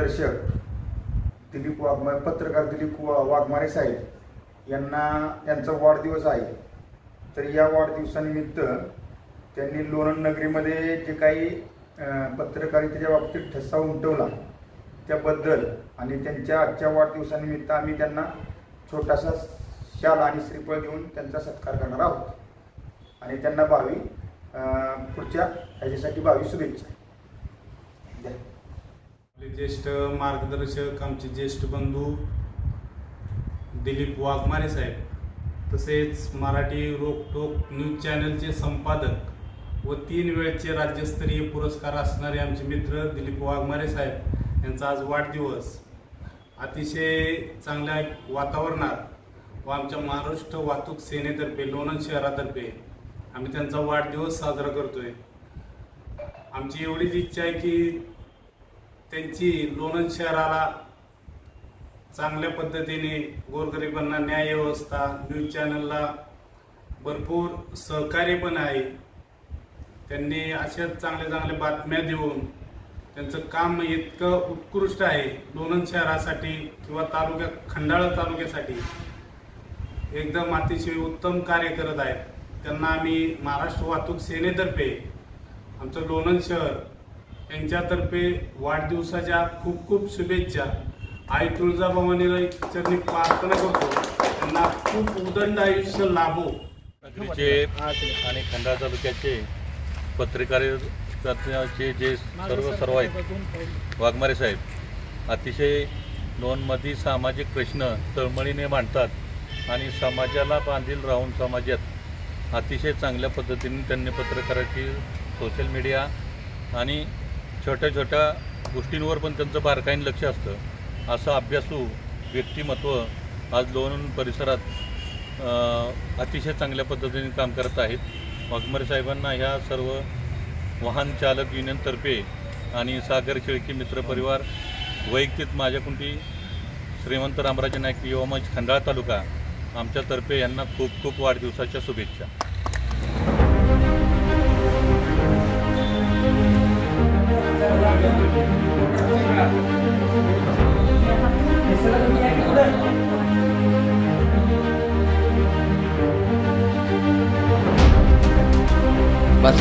मार्गदर्शक दिलीप वाघमारे, पत्रकार दिलीप वाघमारे साहेब यांना त्यांचा वाढदिवस आहे। तर या वाढदिवसानिमित्त त्यांनी लोणंद नगरीमध्ये जे काही पत्रकारितेच्या बाबतीत ठसा उमटवला त्याबद्दल आणि त्यांच्या आजच्या वाढदिवसानिमित्त आम्ही त्यांना छोटासा शाल आणि श्रीफळ देऊन त्यांचा सत्कार करणार आहोत आणि त्यांना पुढच्या ह्याच्यासाठी भावी शुभेच्छा। आपले ज्येष्ठ मार्गदर्शक आमचे ज्येष्ठ बंधू दिलीप वाघमारे साहेब, तसेच मराठी रोकटोक न्यूज चॅनलचे संपादक व 3 वेळचे राज्यस्तरीय पुरस्कार असणारे आमचे मित्र दिलीप वाघमारे साहेब यांचा आज वाढदिवस अतिशय चांगल्या वातावरणात व आमच्या महाराष्ट्र वाहतूक सेनेतर्फे लोणंद शहरातर्फे आम्ही त्यांचा वाढदिवस साजरा करतोय। आमची एवढीच इच्छा आहे की त्यांची लोणंद शहराला चांगल्या पद्धतीने गोरगरिबांना न्याय व्यवस्था, न्यूज चॅनलला भरपूर सहकार्य पण आहे। त्यांनी अशाच चांगल्या बातम्या देऊन त्यांचं काम इतकं उत्कृष्ट आहे लोणंद शहरासाठी किंवा खंडाळा तालुक्यासाठी एकदम अतिशय उत्तम कार्य करत आहेत। त्यांना आम्ही महाराष्ट्र वाहतूक सेनेतर्फे आमचं लोणंद शहर यांच्यातर्फे वाढदिवसाच्या खूप शुभेच्छा। आई तुळजाभवानीला चरणी प्रार्थना करतो त्यांना खूप उदंड आयुष्य लाभो। नगरीचे आणि खंडाळा तालुक्याचे पत्रकारितेचे जे सर्व आहेत वाघमारे साहेब अतिशय लोणंदमध्ये सामाजिक प्रश्न तळमळीने मांडतात आणि समाजाला बांधील राहून समाजात अतिशय चांगल्या पद्धतीने त्यांनी पत्रकाराची सोशल मीडिया आणि छोट्या गोष्टींवर पण त्यांचं बारकाईने लक्ष असतं। असं अभ्यासू व्यक्तिमत्व आज लोणंद परिसरात अतिशय चांगल्या पद्धतीने काम करत आहेत। वाघमारे साहेबांना ह्या सर्व वाहन चालक युनियनतर्फे आणि सागर शेळके मित्र परिवार वैयक्तिक माझ्याकुंटी श्रीमंत रामराजे नाईक युवा मंच खंडाळा तालुका आमच्यातर्फे यांना खूप वाढदिवसाच्या शुभेच्छा। बस